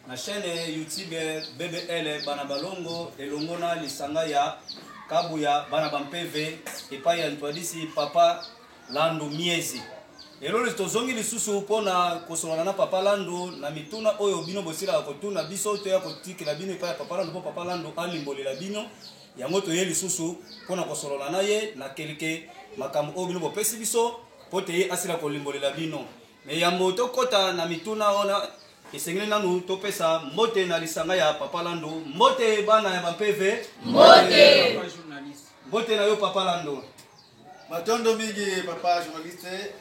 Na chaîne YouTube BBL Bana Balongo elongona lisanga ya Kabuya Bana Bampeve epai ya ntwadisi Papa Lando Miezi. Elo litozongi lisusu pona kosolana na Papa Lando na mituna oyo bino bosila kotuna biso to ya kotikela bino epai ya Papa Lando po Papa Lando alimbolela bino yango to ye lisusu pona kosolana na ye na kelke makambo oyo bino bopesi biso pote ye asila kolimbolela bino. Me yambo to kota na mituna ona esengeli nanu topesa mbote na lisanga ya Papa Lando. Mbote bana ya Bampeve. Mbote. Mbote na yo Papa Lando. Matondo mingi papa journaliste.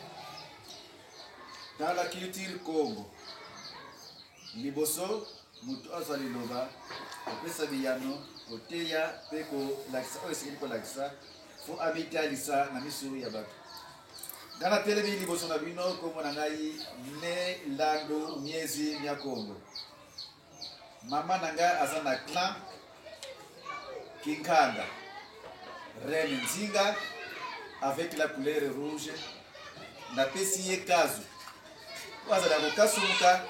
Dans la culture Congo. Liboso mutu azali loba. Pesa biyano oteya peko lakisa esengeli ko lakisa fo habiter lisa na misu ya bato. Dans la télévision, liboso na bino comme na ngai ne Lando Miezi nya Congo. Mama nanga azana clan Kinkanda. Reine Nzinga avec la couleur rouge. Na pesi kazu. Waza la kokasumuka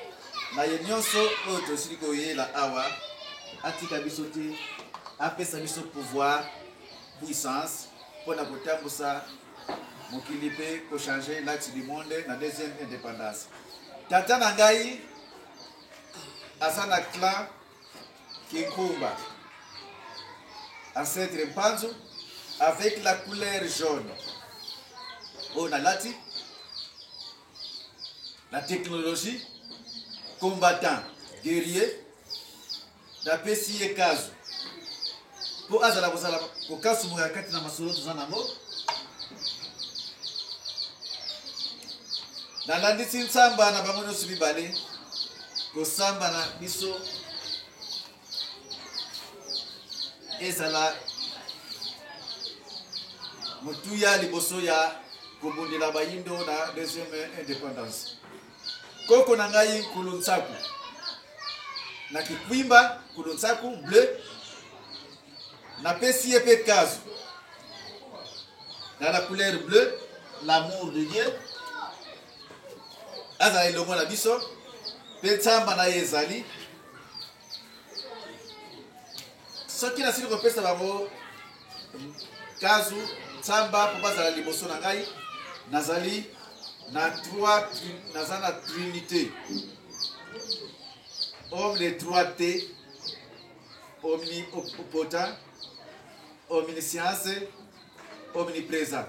na yenyonso oyo tosili koyela awa atika biso te apesa biso pouvoir puissance pona kotambusa mokili pe ko changer l'axe du monde na deuxième indépendance. Tata nangai asana clan Kinkumba ancêtre Mpanzu avec la couleur jaune. On a lati la technologie combattant guerrier na pesi kazu po azala bozala ko kasumu ya kati na masolo tozana mo na landisi nsamba na bango nyonso mibale kosamba na biso ezala motuya liboso ya kobundela bayindo na deuxième indépendance. Koko na ngai kulunsaku na kikwimba kulunsaku bleu na pesi epe kazu dans la couleur bleue l'amour de Dieu azali longo na biso pe tsamba na ezali soki nasili kopesa bango kazu tsamba po bazala liboso na ngai nazali na na trinité homme de 3T omnipotent omniscience omniprésent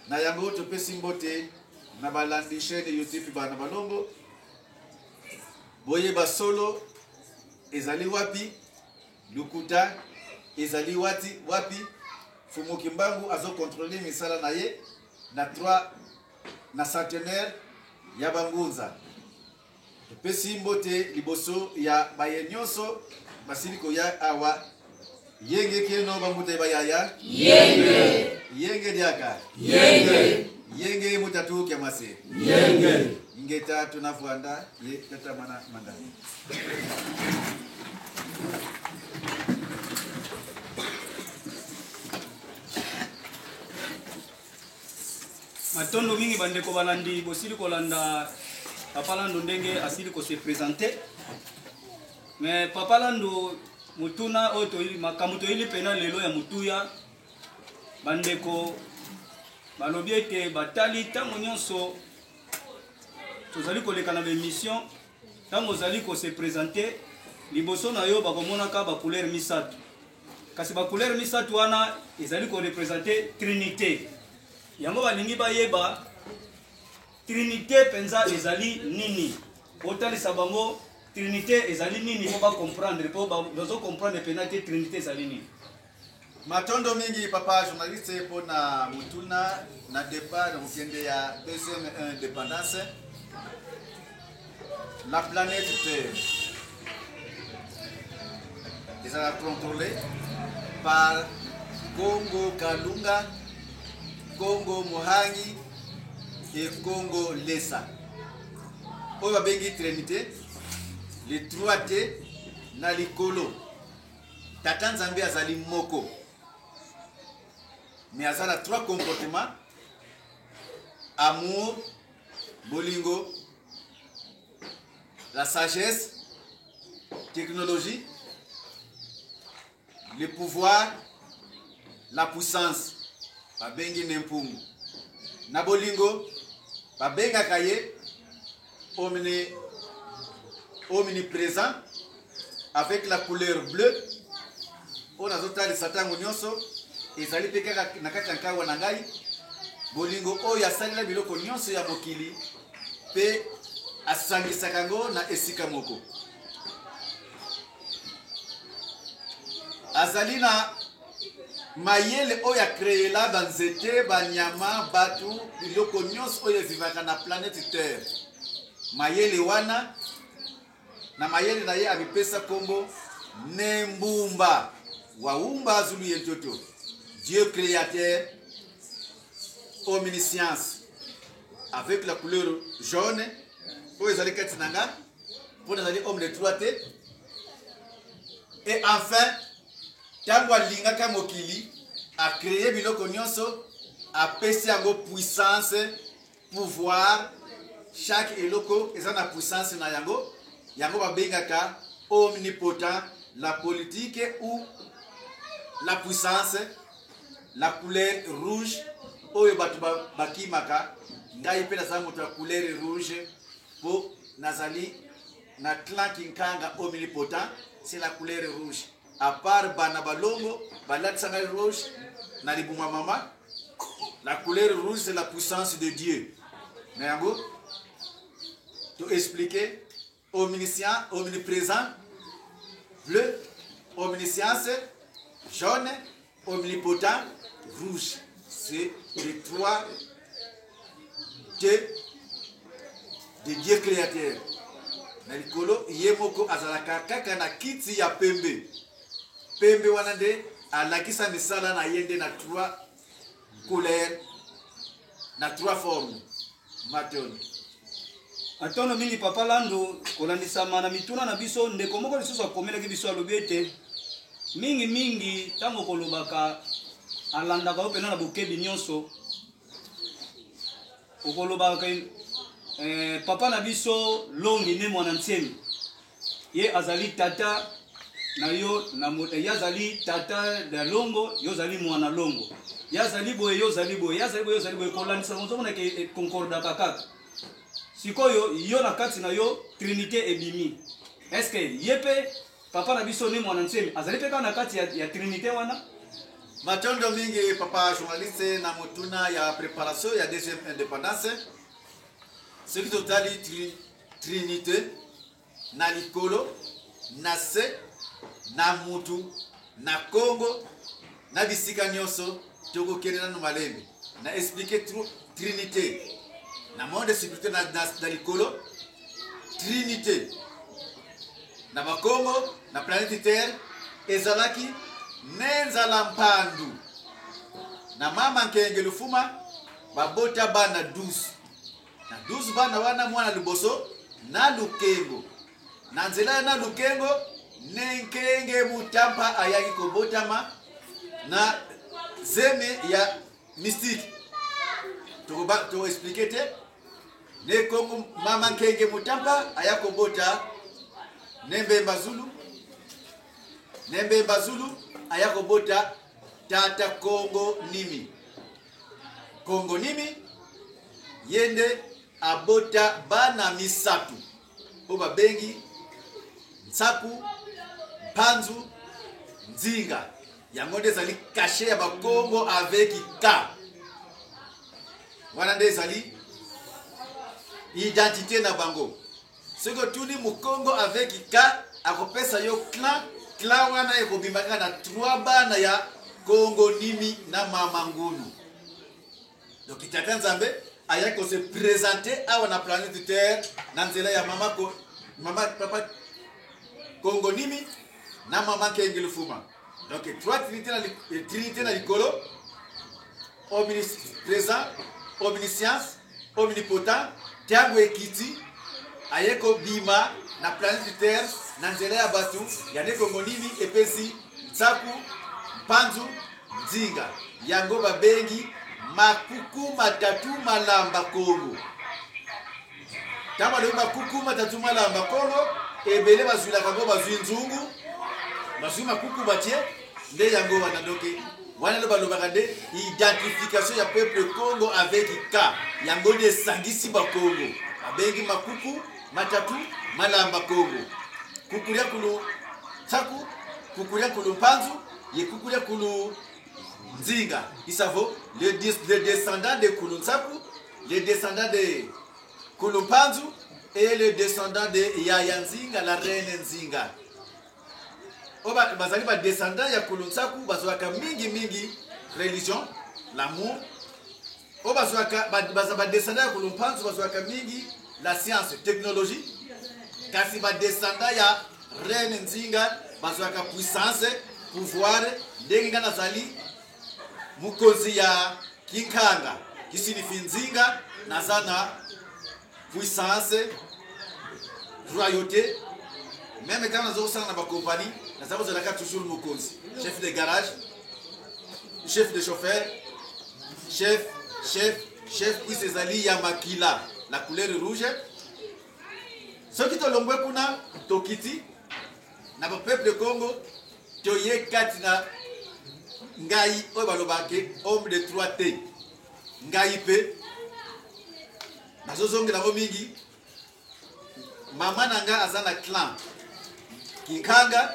na yango topesi mbote na balandi chaîne YouTube bana balongo boye basolo ezali wapi lukuta ezali wapi Fumuki Mbangu azo contrôler misala na ye na 3 na centenaire ya Bangunza topesi mbote liboso ya bayenyoso basiliko ya awa yenge keno bambuta bayaya yenge diaka yenge mutatu kya mase yenge ngeta tunafuanda ye tata mana manda matondo mingi bandeko balandi bosili kolanda Papa Lando ndenge asili ko se présenter mais Papa Lando mutuna oto makamuto ili pena lelo ya mutuya bandeko balobi ete batali tango nyonso tozali koleka na émission tango zali ko se présenter liboso na yo bakomonaka ba couleur misatu kasi ba couleur misatu wana ezali ko représenter trinité yango balingi bayeba trinité penza ezali nini otalisa bango trinité ezali nini po ba comprendre po bazo comprendre penate trinité ezali nini matondo mingi papa journaliste po na mutuna na départ na mukende ya deuxième indépendance la planète Terre est contrôlée par Congo Kalunga, Congo Mohangi et Congo Lesa. Oyo babengi Trinité, les 3T na likolo. Tata Nzambe azali moko. Mais azala 3 comportements: amour, bolingo, la sagesse, technologie, le pouvoir, la puissance. Babengi nempungu. Na bolingo babenga kaye omniprésent avec la couleur bleue. On a zotali satango nyonso ezali peka na kati nkawa na ngai bolingo oyo asalila biloko nyonso ya mokili pe asangisaka ngo na esika moko. Azali na mayele oyo akreela banzete banyama batu biloko nyonso oyo vivaka na planète Terre. Mayele wana na mayele na ye abipesa kombo Nembumba waumba zulu yentoto, Dieu créateur, omniscience avec la couleur jaune oyo ezali kati nanga po nazali homme de 3T. Et enfin tango alingaka mokili a créé biloko nyonso apesi yango puissance, pouvoir. Chaque eloko eza na puissance na yango yango babengaka omnipotent. La politique ou la puissance, la couleur rouge oyo batu bakimaka ngai pe nazali moto ya couleur rouge po nazali na clan Kinkanga omnipotent. C'est la couleur rouge. À part bana balongo balatisa rouge na libuma mama, la couleur rouge c'est la puissance de Dieu. Nango to expliquer omniscient, omniprésent, bleu, omniscience, jaune, omnipotent, rouge. C'est les 3 T de Dieu créateur. Nalikolo yemoko azalaka kaka na kiti ya pembe. Pembe wana nde alakisa misala na yende na 3 couleurs, na 3 formes. Matoni. Atono mingi Papa Lando kolandisa mana mituna na biso ndeko moko lisusu akomelaki biso alobi ete mingi tango kolobaka alandaka yo pena na bokebi nyonso okolobaka papa na biso longi ne mwana ntsemi ye azali tata na yo na yazali tata da longo yo zali mwana longo yazali boye yo zali boye yazali boye yo zali boye kolandisa mona ke concorda kaka sikoyo yo na kati na yo trinité ebimi est-ce que yepe papa na biso ni mwana nsemi azali pe kana kati ya trinité wana matondo mingi papa journaliste na motuna ya préparation ya deuxième indépendance ce qui totali trinité na likolo na se na mutu na Congo na bisika nyonso tokokende na malembe na expliquer trinité na monde sécurité na likolo trinité na Congo na planète terre ezalaki nenzala mpandu na mama nkenge lufuma babota bana 12 na 12 bana wana mwana liboso na lukengo na nzela na lukengo nenkenge mutampa ayaki kobotama na zeme ya mystique to expliquer te ne kongo mama nkenge mutampa ayakobota nembe bazulu ayakobota tata Kongo nimi yende abota bana misatu oba bengi Nsaku Panzu Nzinga yango nde ezali caché ya bakongo avec ka wana nde ezali identité na bango soko tuni mukongo avec ka akopesa yo clan wana ekobimaka na 3 bana ya Kongo nimi na mama ngunu donc itata nzambe ayako se présenter awa na planète terre na nzela ya mama papa Kongo nimi na mama nkenge lufuma donc 3 trinité na likolo omniprésent omniscience omnipotent tiago ekiti ayeko bima na planète terre na nzela ya batu ya ne Kongo nimi epesi Nsaku Panzu Nzinga yango babengi makuku matatu malamba Kongo tama le makuku matatu malamba Kongo ebele bazwila kango bazwi nzungu bazwi makuku batie nde yango wana doke wana lobaloba nde identification ya peuple Congo avec ka yango de sangisi ba Congo abengi makuku matatu malamba Congo kukulia kulu Nsaku kukulia kulu Panzu ye kukulia kulu Nzinga isavo les descendants de Kulu Nsaku les descendants de Kulu Panzu et les descendants de Yaya Nzinga la reine Nzinga oba bazali ba descendants ya Kulu Nsaku bazwaka mingi religion l'amour oba bazaba descendants ya Kulu Panzu bazwaka mingi la science technologie kasi ba descendants ya reine Nzinga bazwaka puissance pouvoir ndenge ngana zali mukozi ya Kinkanga kisinifi Nzinga nazana puissance royauté même quand nous sommes dans la compagnie nous avons toujours mukozi chef de garage chef de chauffeur chef isezali ya makila la couleur rouge ce qui te longwe kuna tokiti na peuple Congo toye katina ngai oyo balobake homme de 3 T ngai pe nazozongela ngo mingi mama nanga azana clan Kinkanga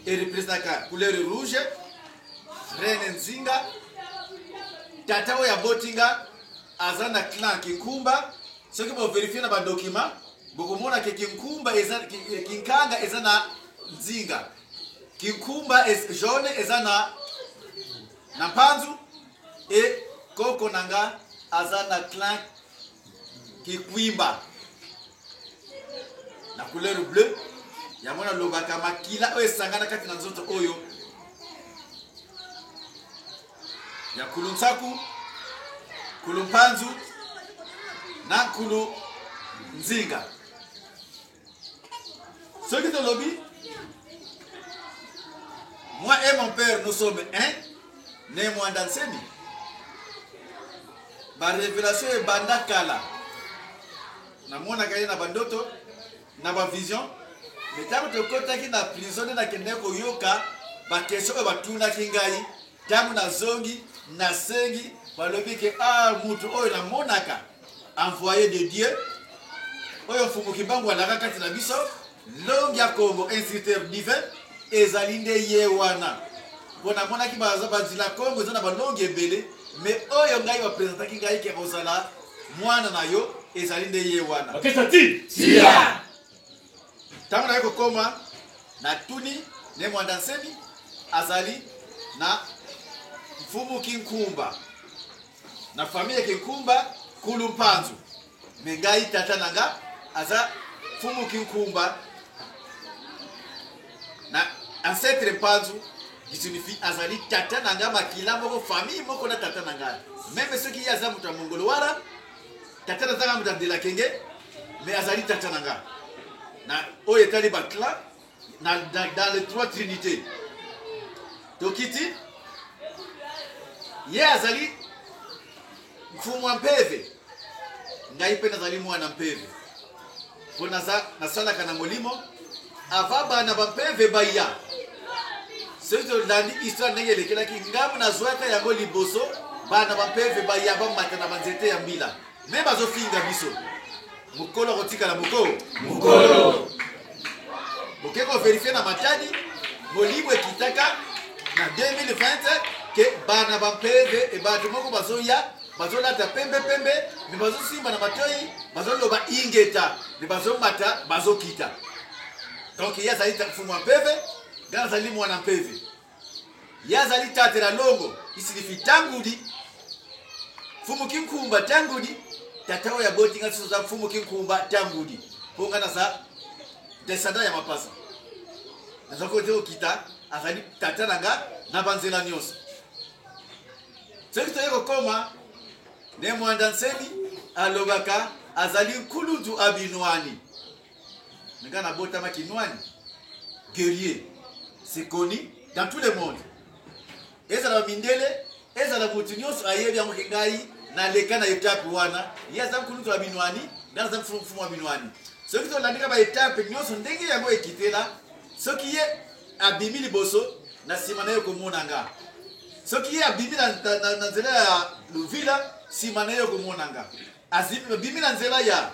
et représentaka couleur rouge reine Nzinga tata oya botinga azana clan Kinkumba soki bo vérifier na ba document bokomona ke Kinkumba ezana Kinkanga ezana Nzinga Kinkumba jaune ezana na Panzu et koko nanga azana clan Kikwimba na couleur bleu ya mwana lobaka makila oyo esangana kati na nzoto oyo ya Kulu Nsaku Kulu Panzu na Kulu Nzinga ce qui te lobby moi et mon père nous sommes un né moi dans semi ba révélation e banda kala na mona kaye na bandoto na ba vision mais ntango tokotaki na prison nde nakende koyoka bakestion oyo batunaki ngai ntango nazongi nasengi balobi ke mutu oyo namonaka envoyé de Dieu oyo mfumuki mbangu alaka kati na biso longi ya Congo instructeur divin ezali nde ye wana mpo namonaki bazila Congo eza na balongi ebele mais oyo ngai bapresentaki ngai ke kozala mwana na yo ezali nde ye wana ntango naye kokoma natuni ne mwanda nsemi azali na mfumu kinkumba na famille kinkumba kulu mpanzu me ngai tata nanga aza mfumu kinkumba na ancêtre mpanzu qui azali tata nanga makila moko famille moko na tata nanga même ceux qui aza muta mongolo wara tata nazanga muta de la kenge mais azali tata nanga na oyo etali bakla dans les trois trinités tokiti ye azali mfumu wa mpeve ngai mpe nazali mwana mpeve mpo nasalaka na molimo ava bana bampeve baya soki tolandi histoire ndenge elekelaki ngamu nazwaka yango liboso bana bampeve baya bamata na banzete ya mbila me bazofinga biso mokolo akotikala mokolo oke koverifie na matani molimo ekitaka na 2020 ke bana bampeve ebato moko bazoya bazolata pembe me bazosimba na matoi bazoloba ingeta me bazomata bazokita donc ye azali mfumu wa mpeve nga azali mwana mpeve ye azali tatela longo isilifi tangudi mfumu kinkumba tangudi tata oyo aboti nga siso za mfumu kinkumba tangudi mpo nga naza descendant ya mapasa naza kote okita azali tata nanga na banzela nyonso soki toye kokoma ne mwanda nsemi alobaka azali nkulutu abinwani nga nabotama kinwani guerrier c'est connu dans tout le monde ezala mindele ezala mutu nyonso ayebi yango ke ngai naleka na etape wana ye aza nkulutu abinwani nga aza mfumu wa binwani soki tolandika baetape nyonso ndenge yango ekitela soki ye abimi liboso na nsima na ye komona nga soki ye abimi na nzela ya luvila nsima na ye komona nga abimi na nzela ya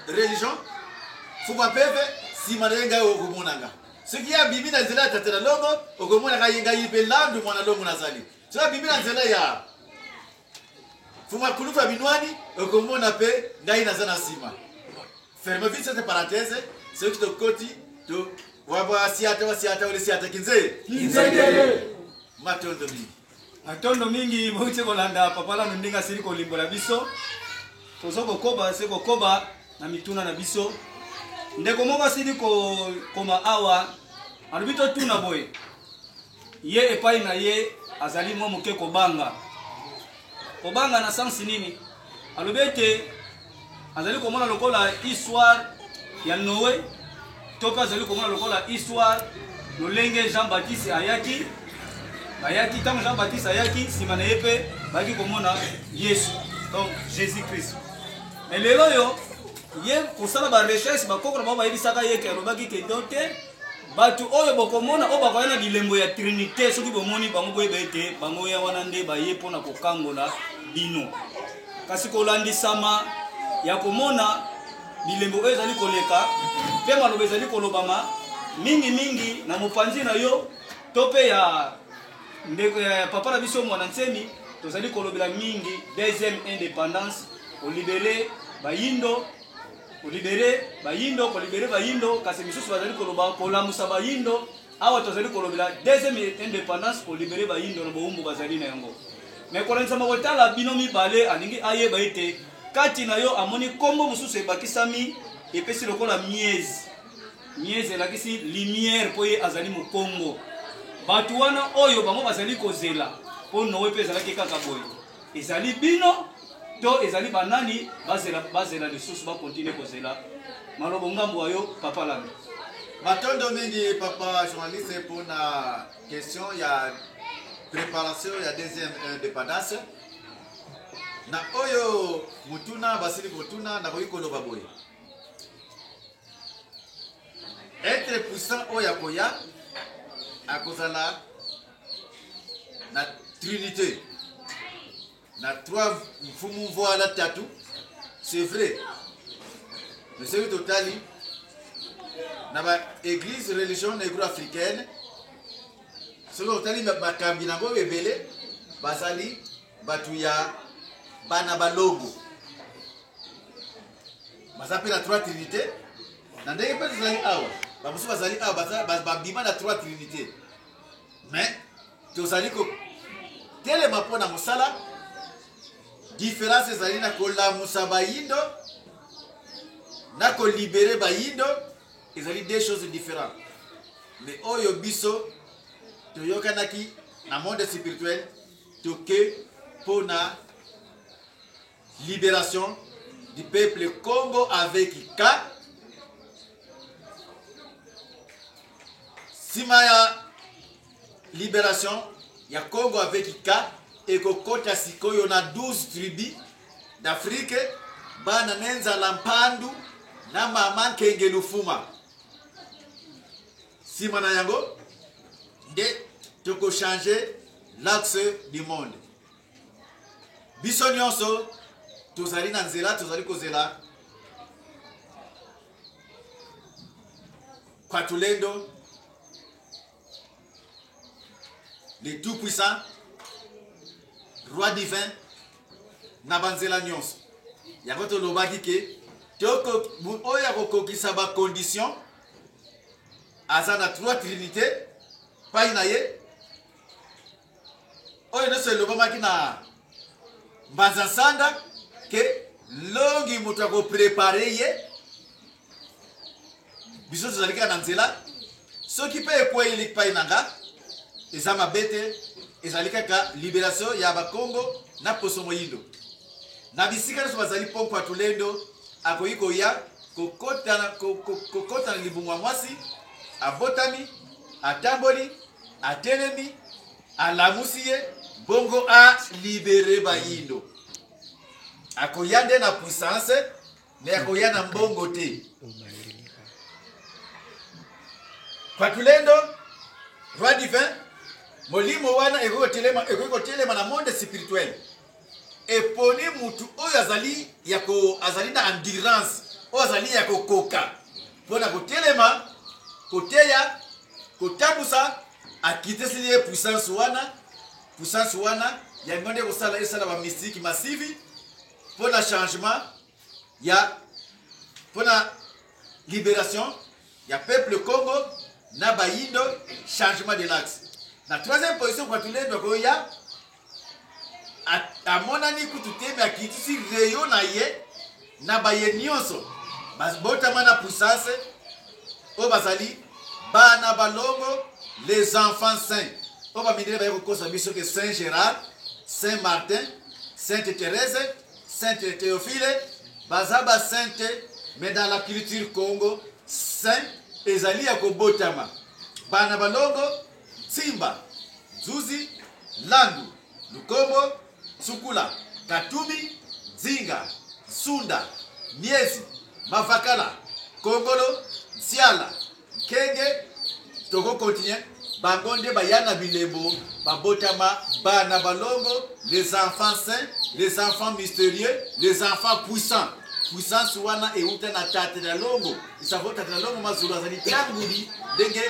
religion mfumu mpeve nsima na ye ngai okomona nga soki ye abimi na nzela ya tatela longo okomona ngai ngai mpe landu mwana longo nazali soki abimi na nzela ya mfumu akulufu ya binwani okomona mpe ngai naza na nsima ferme vite cette parenthèse soki tokoti wasiata ole siata kinzele matondo mingi mauti kolanda papa lanu ndinga sili kolimbola biso tozo kokoba se kokoba na mituna na biso ndeko moko sili koma awa alubito tuna boye ye epai na ye azali mwa moke kobanga na sansi nini alubete azali komona lokola histoire ya Noé tope azali komona lokola histoire lolenge Jean-Baptiste ayaki tango Jean-Baptiste ayaki nsima na ye mpe baki komona Yesu donc Jésus-Christ mais lelo yo ye kosala barecherche bakoko na bango bayebisaka ye ke alobaki ke do te bato oyo bokomona oyo bakoya na bilembo ya trinité soki bomoni bango boyeba ete bango ya wana nde baye mpona kokangola bino kasi kolandisama ya komona bilembo oyo ezali koleka mpe maloba ezali kolobama mingi na mopanzi na yo to mpe ya papa na biso mwana nsemi tozali kolobela mingi deuxième indépendance kolibere bayindo kasi misusu bazali koloba kolamusa bayindo awa tozali kolobela deuxième indépendance kolibere bayindo na bowumbu bazali na yango mais kolandisama kotala bino mibale alingi ayeba ete kati na yo amoni kombo mosusu ebakisami epesi lokola mieze elakisi lumière mpo ye azali mokongo bato wana oyo bango bazali kozela mpo Noe mpe ezalaki kaka boye ezali bino to ezali banani bazela lisusu bakontinue kozela malobo ngambo ayo papa lami matondo mingi papa journaliste mpona question ya préparation ya deuxième indépendance na oyo mutuna basili kotuna nakoki koloba boye être puissant oya koya akozala na trinité na trois mfumu voilà tatu. C'est vrai. Mais c'est total na ba église religion négro-africaine solo otali bakambi nango ebele bazali batu ya bana balongo bazape na trois trinité na ndenge pe zali awa bamusu bazali awa babima na trois trinité mais tozali ko telema mpona mosala différence ezali na kolamusa bayindo na kolibere bayindo ezali deux choses différentes. Mais oyo biso toyokanaki na monde spirituel toke pona libération du peuple Congo avec K. Sima ya libération ya Congo avec K et kokota sikoyo na 12 tribus d'Afrique bana nenza lampandu na mama kenge lufuma. Sima na yango de toko changer l'axe du monde. Biso nyonso tozali na nzela tozali kozela kwa tulendo le tout puissant roi divin na banzela nyonso. Yango tolobaki ke toko oya kokokisa ba condition aza na trois trinité pai na ye oyo nyonso elobamaki na mbanza nsanda ke longi moto akoprepare ye biso tozali kaka na nzela soki mpe ekweyeli pai na nga eza mabe te ezali kaka libération ya bakongo na poso moyindo na bisika nyonso bazali pompo ya tulendo akoki koya kokota na libungu ya mwasi abotami atamboli atelemi alamusi ye bongo a libere bayindo akoya nde na puissance me akoya na mbongo te kwa tulendo roi divin molimo wana ekoki kotelema na monde spirituel eponi mutu oyo azali na endurance oyo azali ya kokoka mpona kotelema koteya kotambusa akitesili ye puissance wana yango nde kosala esala bamystike massive mpona changement ya mpona libération ya peuple Congo na bayindo changement de l'axe. Na troisième position kwa tulendo koya amonani kutu teme akitisi reyo na ye na baye nyonso botama na puissance o bazali bana balongo les enfants saints o bamindele baye kokosa biso ke Saint Gérard, Saint Martin, Sainte Thérèse, Sainte Théophile bazaba sainte mais dans la culture Congo saint ezali ya kobotama bana balongo Simba, Zuzi, Landu, Lukombo, Sukula, Katubi, Zinga, Sunda, Miezi, Mafakala, Kongolo, Siala, Kenge, Togo continue, Bangonde Bayana Bilembo, Babotama, Bana Balongo, les enfants saints, les enfants mystérieux, les enfants puissants. Puissance wana e uta na tate na longo. Isavota na longo mazulu azali tangudi denge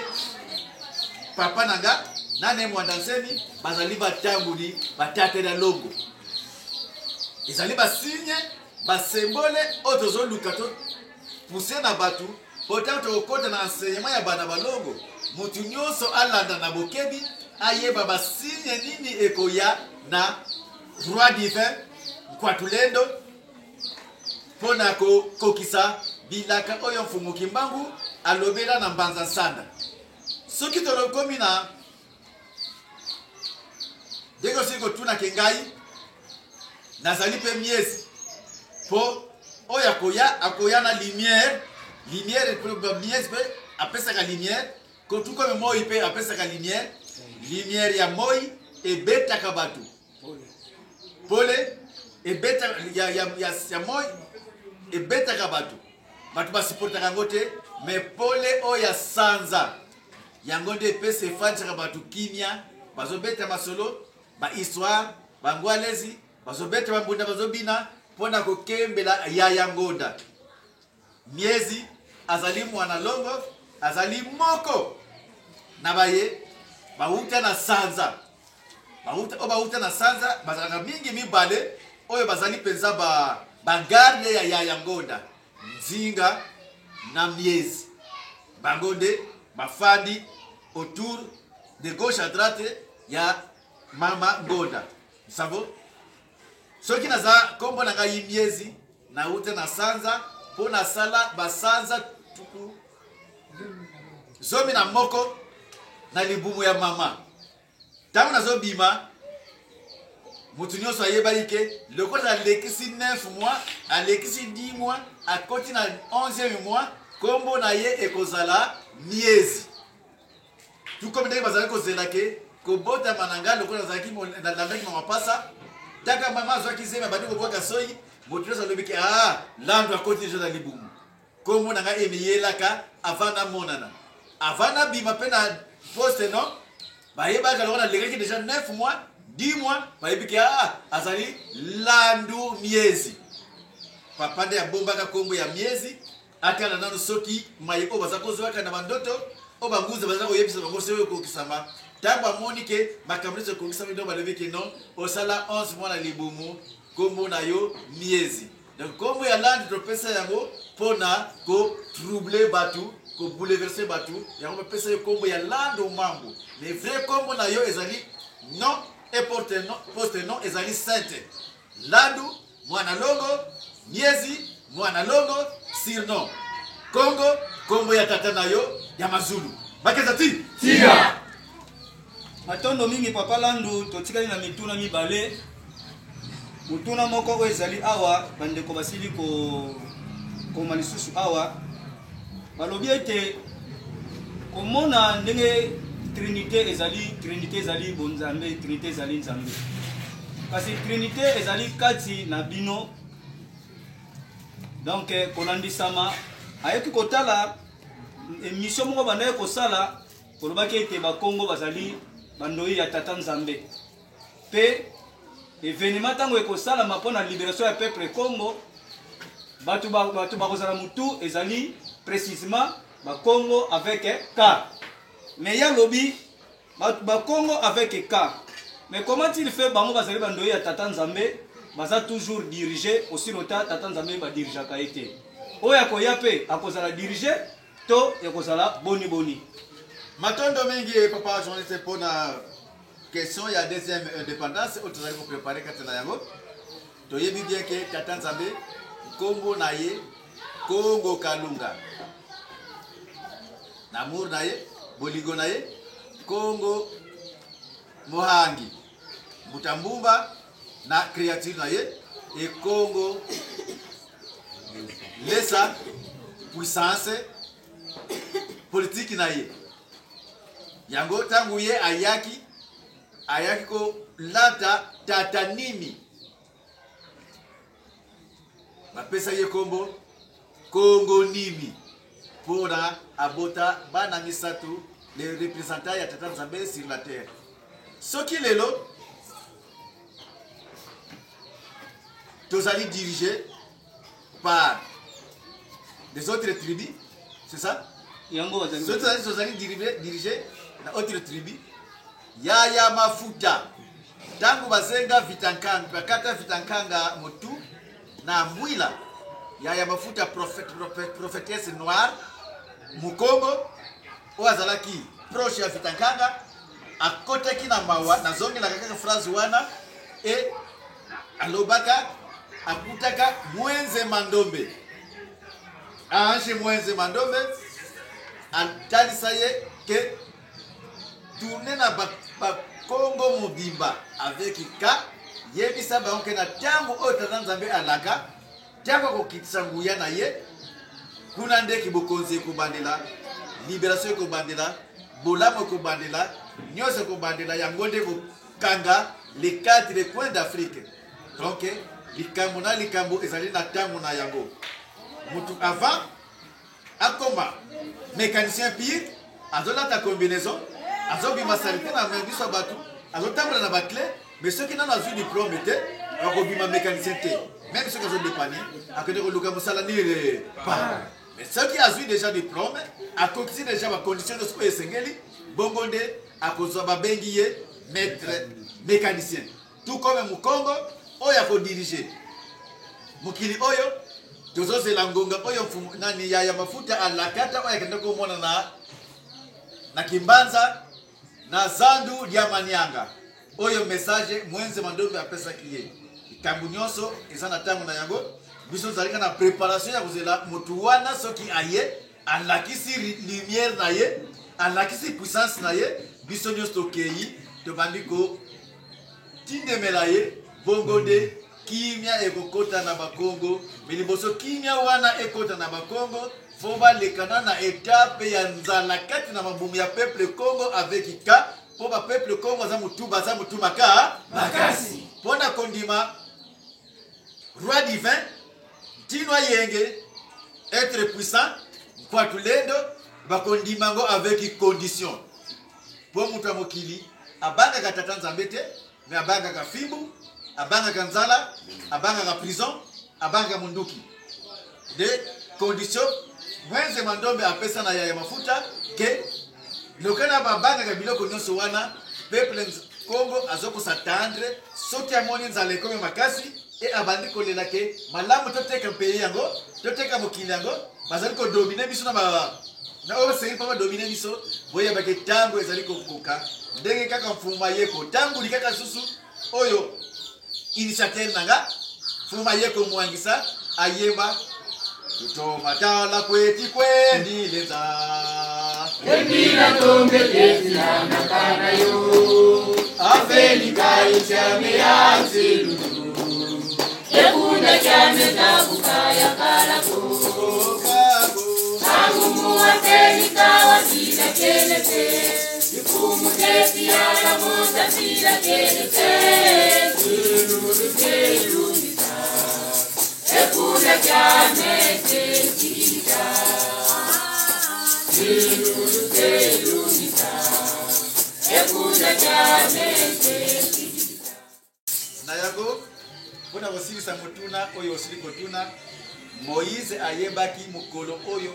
papa nanga nane mwandansemi bazali batambuli batate na longo ezali basigne basembole otozo lukato pousse na batu potanto okota na enseignement ya bana balongo mutu nyonso alanda na bokebi ayeba basigne nini ekoya na roi divin kwa tulendo pona kokisa bilaka oyo mfumu kimbangu alobela na mbanza nsanda soki tolokomi na deko siko tuna kengai nazali pe miezi po oya akoya na lumière pe miezi pe apesaka lumière kotuko me moi pe apesaka lumière ya moi ebetaka batu pole ebeta ya moi ebetaka batu bato basupportaka yango te mais pole oyo ya sanza yango nde epesa efantisaka bato kimia bazobeta masolo bahistoire bangwalezi bazobeta bambunda bazobina mpona kokembela Yaya Ngonda. Miezi azali mwana longo azali moko na baye bauta na sanza bauta na sanza bazalaka mingi mibale oyo bazali penza bagarde ya Yaya Ngonda Nzinga na Miezi bangonde bafandi autour de gauche à droite ya Mama Ngonda savo soki naza kombo na ngai Miezi na uta na sanza po na sala basanza tuku zomi na moko na libumu ya mama tango nazo bima mutu nyonso ayebaki ke lokola alekisi 9 mois alekisi 10 mois akoti na 11e mois kombo na ye ekozala Miezi tukomi ndenge bazali kozela ke kobota mananga lokola nazalaki nalandaki mapasa taka mama azwaki zema badi kokwaka soyi mutu nyonso alobi ke Landu akoti deja na libumu kombo na ngai emiyelaka avana monana avana bima mpe na poste non bayebaka lokola alekaki deja 9 mois 10 mois bayebiki azali Landu Miezi papa nde abombaka kombo ya Miezi akala nano soki maye oyo baza kozwaka na bandoto oyo banguza baza koyebisa bango soki oyo ekokisama ntango amoni ke makambo nyonso ekokisama ndo balobi ke non osala 11 mois na libumu kombo na yo Miezi. Donc kombo ya Landu topesa yango mpona kotroubler batu kobouleverser batu yango bapesa yo kombo ya Landu Mambu mais vrai kombo na yo ezali non et poste non ezali sainte Landu mwana longo Miezi mwana longo surnom Kongo kombo ya tata na yo ya Mazulu bakeza ti tia matondo mingi papa Landu totikali na mituna mibale mutuna moko oyo ezali awa bandeko basili koma lisusu awa balobi ete komona ndenge trinité ezali bonzambe trinité ezali nzambe kasi trinité ezali kati na bino donc kolandisama ayeki kotala émission moko bandaye kosala kolobaki ete bakongo bazali bandoyi ya tata nzambe pe événement tango ekosalama mpona libération ya peuple Congo batu bakozala mutu ezali précisément bakongo avec K mais ya lobi bakongo avec K mais comment il fait bango bazali bandoyi ya tata nzambe baza toujours dirigé aussi longtemps tata nzambe badirijaka ete oyo akoya pe akozala dirigé to ekozala boni matondo mingi papa journaliste mpona question ya deuxième indépendance oyo tozali koprépare kati na yango toyebi bien ke tata nzambe kombo na ye Kongo Kalunga namour na ye bolingo na ye Kongo Mohangi Mutambumba na créature na ye e Kongo lesa puissance politique na ye yango tangu ye ayaki ko lata tata nini bapesa ye kombo Kongo nini pona abota bana misatu les représentants ya tata nzambe sur la terre soki lelo tozali dirigé par des autres tribus c'est ça yango tozali dirigé na autre tribu Yaya Mafuta tangu bazenga vitankanga bakata vitankanga motu na mbwila Yaya Mafuta prophétesse noire Mukongo oazalaki proche ya vitankanga akotaki na mawa na zongi na kaka phrase wana e alobaka akutaka Mwenze Mandombe Ange Mwenze Mandombe atalisa ye ke tourner na Kongo mobimba avec K yebisa bango ke na tango oyo tata nzambe alaka tango kokitisa nguya na ye kuna nde kibokonzi ekobandela libération ekobandela bolamu ekobandela nyonso ekobandela yango nde kokanga les 4 coins d'Afrique donc likambo na likambo ezali na tango na yango mutu avant akoma mécanicien pire azolata combinaison azobima salite na biso bato azotambola na baclé mais ceux qui n'ont pas eu diplôme te akobima mécanicien te même ceux qui ont dépanné akende koluka mosala nire pas mais ceux qui ont eu déjà diplôme akokisi déjà ba conditions de sport esengeli bongo nde akozwa babengi ye maître mécanicien tout comme mukongo oyo akodirige mokili oyo tozozela ngonga oyo nani ya mafuta alakata oyo akenda komona na Kimbanza na Zandu dia Manyanga oyo message mwenze mandombe apesa kiye ikambu nyonso eza na tango na yango biso zalika na préparation ya kozela mutu wana soki aye alakisi lumière na ye alakisi puissance na ye biso nyonso tokei tobandiko tindemela ye bongo de kimia ekokota na bakongo miliboso kimia wana ekota na bakongo foba lekana na étape ya nzala kati na mabumu ya peuple Congo avec ka po ba peuple Congo za mutu maka makasi pona kondima roi divin tinwa yenge être puissant kwa tulendo bakondima ngo avec condition po mutu mokili abanga katata nzambe te mais abanga ka fimbu abanga kanzala abanga ka prison abanga munduki de condition mwenze mandombe apesa na ya mafuta ke lokana babanga ka biloko nyonso wana peuple Congo azoko s'attendre soki amoni nzala ekome makasi e abandi kolela ke malamu toteka pays yango toteka mokili yango bazali ko dominer biso na oyo sengi pa dominer biso boya bake tango ezali kokoka ndenge kaka mfuma yeko tango likaka susu oyo initiative nanga mfuma yeko mwangisa ayeba tutomatala kweti kwendi leza ebila tombe leza nakana yo afeli kaisha meanzi yekunda kyame tabukaya kalako agumu afeli kawasila kelete ikumu tesi ala monta sila kelete ekunda kyame tekita ekunda kyame tekita na yago pona kosilisa motuna oyo osili kotuna Moïse ayebaki mukolo oyo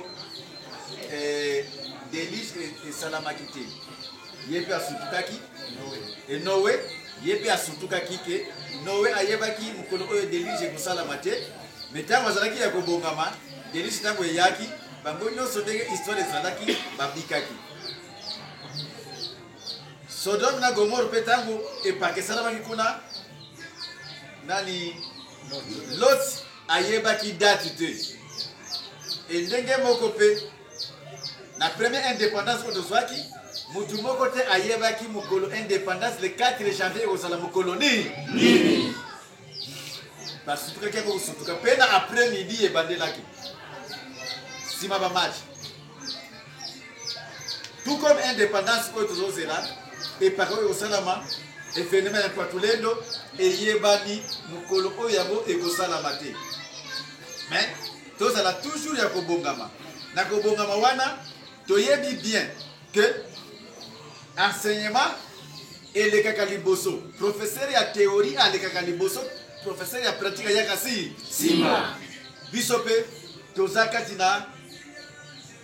Delige esalamaki te yepe asutukaki Noé yepe asutukaki ke Noé ayebaki mukolo oyo Delige kosalama te metango azalaki ya kobongama Delige tango eyaki bango nyonso ndenge histoire ezalaki babikaki Sodome na Gomorrhe pe tango epake esalamaki kuna nani Lot ayebaki date te ndenge moko pe na première indépendance ko tozwaki mutu moko te ayebaki mukolo indépendance le 4 janvier kozala mukolo nini parce que quelqu'un ko sutuka pena après midi e bandelaki sima ba match tout comme indépendance ko tozozela et par oyo salama et phénomène kwa tulendo et yebani mukolo oyo yango ekosalama te mais tozala toujours ya kobongama na kobongama wana toyebi bien que enseignement elekaka liboso professeur ya théorie alekaka liboso professeur ya pratique ya kasi sima biso pe tozakati na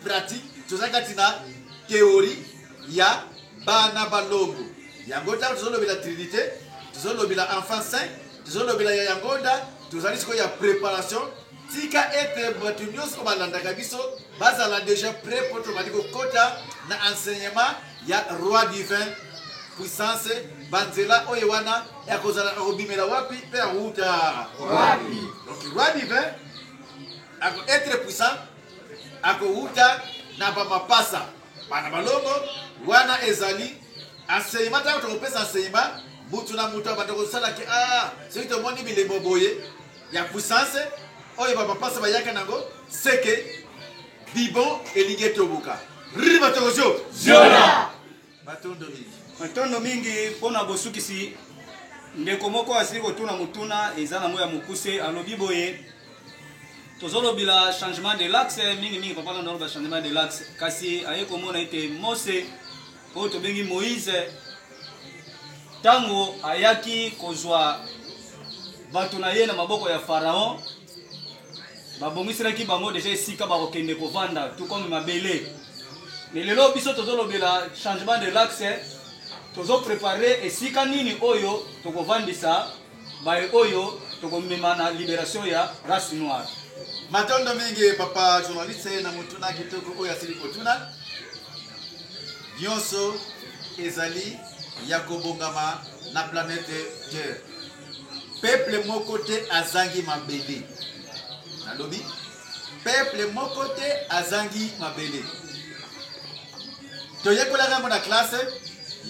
pratique tozakati na théorie ya bana balongo yango ta tozolobela trinité tozolobela enfant saint tozolobela ya yangoda tozali siko ya préparation tika ete batu nyonso balandaka biso bazala déjà prêt pour tomadi kokota na enseignement ya roi divin puissance banzela oyo wana ya kozala obimela wapi pe aruta wapi donc roi divin ako être puissant ako uta na ba mapasa bana balongo wana ezali enseignement ta to pesa enseignement mutu na mutu abandako sala ki c'est to moni bilembo boye ya puissance oyo ba mapasa ba yaka nango seke bibon elinge tobuka riba tozo ziola matondo mingi pona bosukisi ndeko moko asili kotuna mutuna eza na moya mukuse alobi boye tozolobila changement de l'axe mingi papa na ndolo ba changement de l'axe kasi aye komona ite Mose oyo tobengi Moïse tango ayaki kozwa bato na ye na maboko ya Pharaon babongiselaki bango deja esika bakokende kovanda tout comme mabele mais lelo biso tozolobela changement de l'axe tozo préparer esika nini oyo tokovandisa baye oyo tokomema na libération ya race noire. Matondo mingi papa journaliste na mutuna kitoko oyo asili kotuna nyonso ezali ya kobongama na planète Terre. Peuple moko te azangi mabele. Nalobi peuple moko te azangi mabele. Toyekola ngambo na classe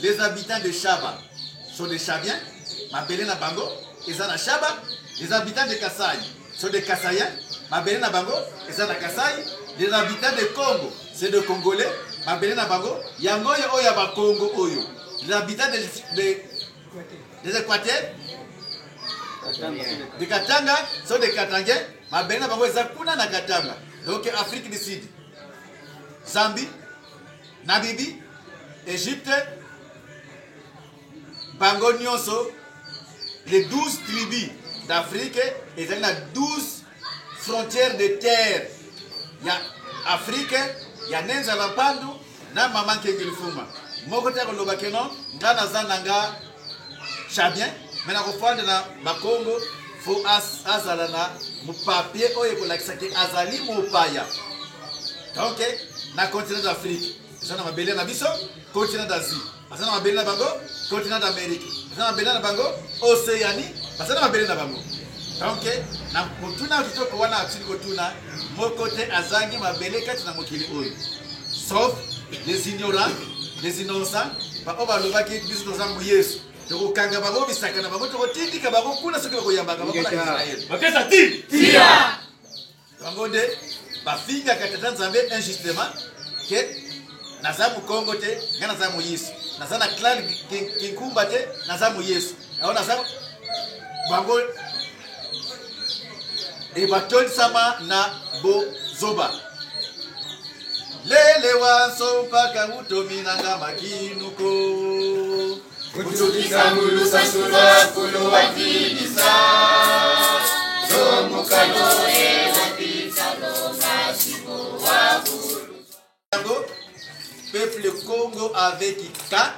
les habitants de Chaba sont des Chabiens, mabele na bango ezana Chaba. Les habitants de Kasaï sont des Kasaïens, mabele na bango ezana Kasaï. Les habitants de Congo c'est des Congolais, mabele na bango yango oyo ba Congo oyo. Les habitants des Équateurs de Katanga sont des Katangais, mabele na bango ezakuna na Katanga. Donc Afrique du Sud, Zambie, Namibie, Égypte, bango nyonso, les 12 tribus d'Afrique, et il y a 12 frontières de terre. Il y a Afrique, il y a Nenza Lampandu, na Maman Kengilfuma. Mokote Kolobakeno, Ngana Zananga Chabien, mais na Rofande na Bakongo, faut azalana, mon papier, oye kolakisaki azali mopaya. Donc, na continent d'Afrique, ça na mabele na biso, continent d'Asie. Ça na mabele na bango, continent d'Amérique. Ça na mabele na bango, Océanie. Ça na mabele na bango. Donc, na mutuna kitoko wana atili kotuna, mokote azangi mabele kati na mokili oyo. Sauf les ignorants, les innocents, ba oba lobaki biso tozamu Yesu. Toko kanga bango bisaka na bango toko tindika bango kuna soki koyamba bango na Israël. Bakesa tia. Bango de ba finga katata nzambe injustement que nazamu Kongo te, ngana nazamu Yesu. Nazana clan kinkumba te, nazamu Yesu. Aho nazamu bango e batoli sama na bozoba. Lele wanso mpaka utominanga makinuko. Kutukisa mulu sasulwa kulu wakidisa. Zomukalo e wapita longa sipo wabulu. Peuple Congo avec Ka,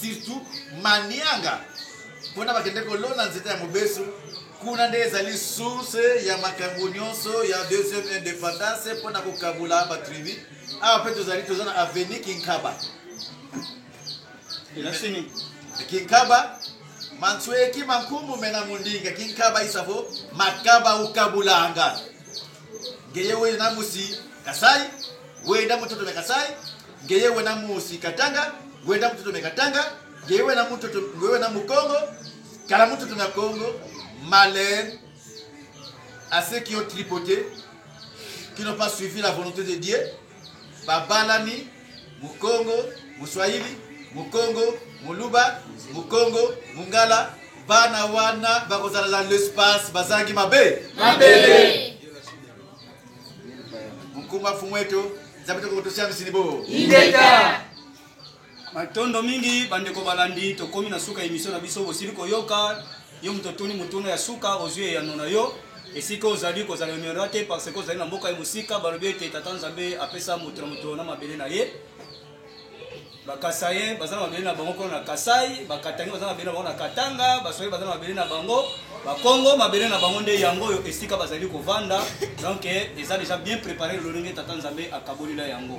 surtout Manianga. Pona bakende kolona nzete ya mobesu. Kuna nde ezali source ya makambo nyonso ya deuxième indépendance pona kokabula ba tribu. Awa pe tozali tozana avenue Kinkaba. Elasini Kinkaba mansweki mankumu mena mundinga Kinkaba isavo makaba ukabulanga. Ngeye we na musi Kasai, we na mtoto me Kasai, ngeye we na musi Katanga, we na mtoto me Katanga, ngeye we na mtoto we na Mukongo, kala mtoto na Congo. Malheur à ceux qui ont tripoté, qui n'ont pas suivi la volonté de Dieu. Babalani, Mukongo, Muswahili, Mukongo, Muluba, Mukongo, Mungala, Banawana, Bakozala dans l'espace, Bazangi Mabe. Mabele. Mukuma Fumweto, Zabito Kotosia Misinibo. Indeka. matondo mingi bandeko balandi tokomi na suka émission na biso bosili koyoka yo mutotuni mutuno ya suka ozue ya nona yo esika ozali kozala numéro te parce que ozali na mboka ya musika balobi ete tata nzambe apesa mutu na mutu na mabele na ye bakasaye bazana mabele na bango na Kasai bakatangi bazana mabele na bango na Katanga basoye bazana mabele na bango bakongo mabele na bango nde yango yo esika bazali kovanda donc eza déjà bien préparé lolenge tata nzambe akabolila yango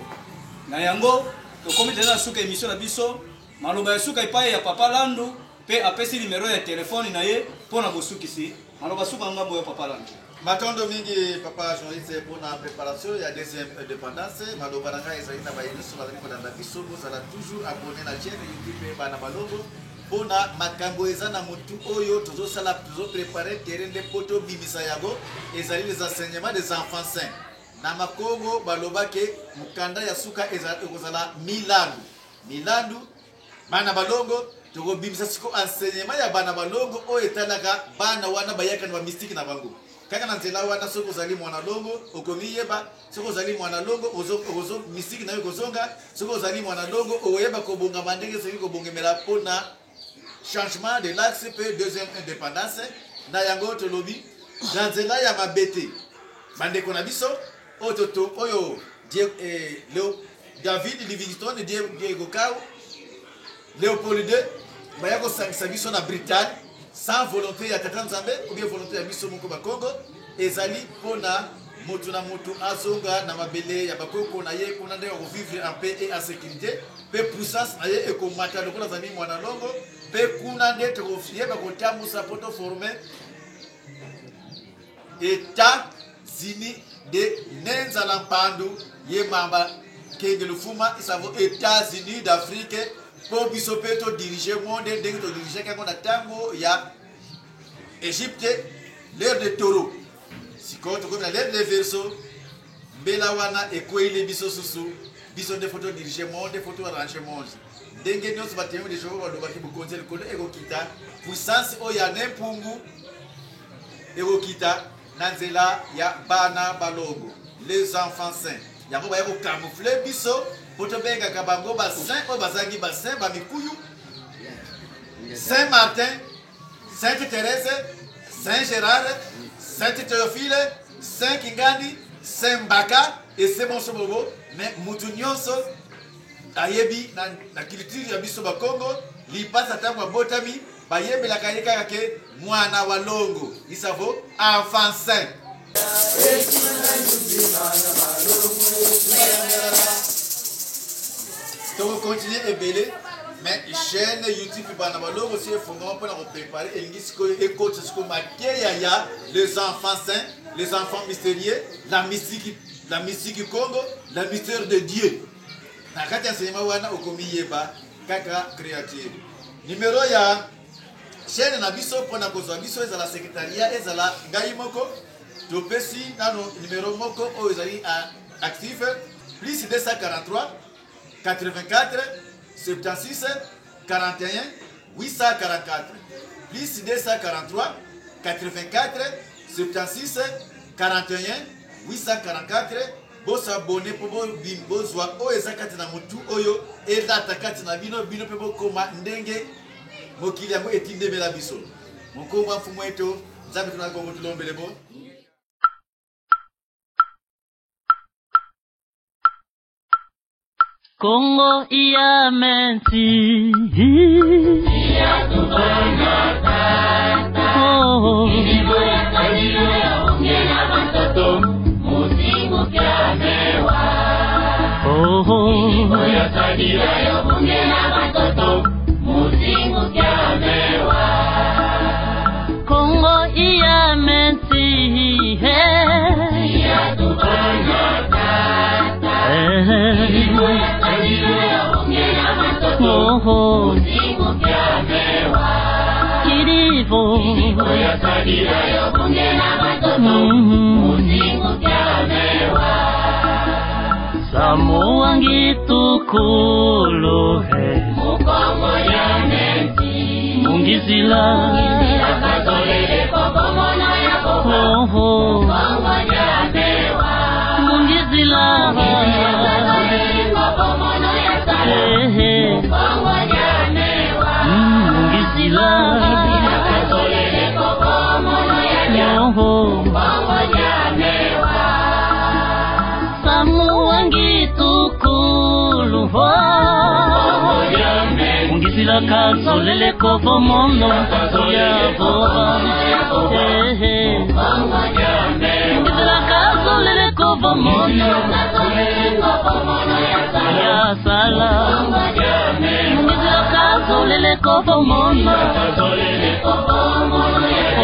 na yango tokomi tena suka émission na biso maloba ya suka epai ya papa Landu pe apesi numéro ya telefone na ye pona bosukisi maloba suka ngambo ya papa Landu Matondo mingi papa journaliste pour la préparation ya deuxième indépendance maloba nanga ezali na bayeli sur la ligne de biso bozala toujours abonné na chaîne YouTube bana balongo pona makambo eza na mutu oyo tozo sala tozo préparer terrain de poto bimisa yago ezali les enseignements des enfants saints na makongo baloba ke mukanda ya suka ezali kozala milandu bana balongo toko bimisa siko enseignement ya bana balongo oyo etalaka bana wana bayaka na mystique na bango kaka na nzela wana soko zali mwana longo okomiyeba soko zali mwana longo ozo misiki na yo kozonga soko zali mwana longo oyeba kobonga bandenge soki kobongemela pona changement de l'axe pe deuxième indépendance na yango tolobi na nzela ya mabete bandeko na biso oyo David Livingstone Diego Cao Léopold II baya kosangisa biso na Bretagne sans volonté ya tata nzambe ou bien volonté ya biso moko bakongo ezali pona motu na motu azonga na mabele ya bakoko na ye kuna nde vivre en paix et en sécurité pe puissance na ye ekomata lokola zami mwana longo pe kuna nde tokoyeba kotambusa poto former États-Unis de nenzala mpandu ye mamba kenge lufuma isavo États-Unis d'Afrique pour biso peto diriger monde ndenge to diriger kango na tango ya Égypte l'ère de taureau siko to comme l'ère de verseau mbela wana ekoile biso susu biso de photo diriger monde photo arranger monde ndenge nyonso batemo de jour ba ki bukonze le kolo eko kita puissance o ya nempungu eko kita nanzela ya bana balongo les enfants saints yango ba yako camoufler biso poto benga kabango ba saint o bazangi ba saint ba mikuyu Saint Martin, Sainte Thérèse, Saint Gérard, Sainte Théophile, Saint Kingani, Saint Mbaka et c'est bon sobobo mais mutu nyonso ayebi na culture ya biso ba Congo li passa tango botami ba yebe la kayeka yake mwana wa longo isavo enfant saint. Donc continuer et belé mais chaîne YouTube Banabalongo aussi fondement pour préparer et écoute ce qu'on ya les enfants saints, les enfants mystérieux, la mystique Congo, la mystère de Dieu. Na kati enseignement wana okomi yeba kaka créature. Numéro ya chaîne na biso pona kozwa biso ezala secrétariat ezala ngai moko topesi nano numéro moko o ezali actif plus 243 84 76 41 844 plus 243 84 76 41 844 bosa abonné pour bozwa o ezakati na mutu oyo ezata kati na bino pe bokoma ndenge mokili yango etindemela biso mokongo mfumu eto nzambe tunakongo tulombele bo. Congo iya menti iya tubana tata ilibo ya kaliyo ya ongela bantoto musimu kyamewa ilibo ya kaliyo ya ongela bantoto musimu kyamewa Congo iya menti iya tubana tata ilibo ya musimu kyamewa Kirivo ya kadira ya bunge na batoto musimu kyamewa Samoa ngitukulu Mukongo ya menti Mungizila kazolele kokomono ya koko Mukongo ya mewa Mungizila kazolele kokomono ya sala Mukongo ya mewa Mungizila kazolele kokomono ya ja Mukongo ya mewa Samoa ngitukulu Mungizila kazolele kokomono ya boba Mungizila kazolele kokomono ya sala Mungizila kazolele kokomono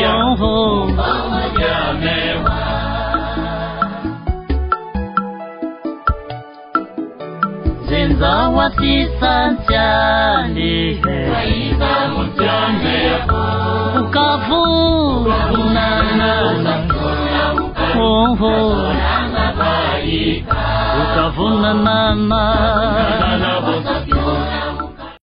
ya mewa Zenza wasisantiani Waiba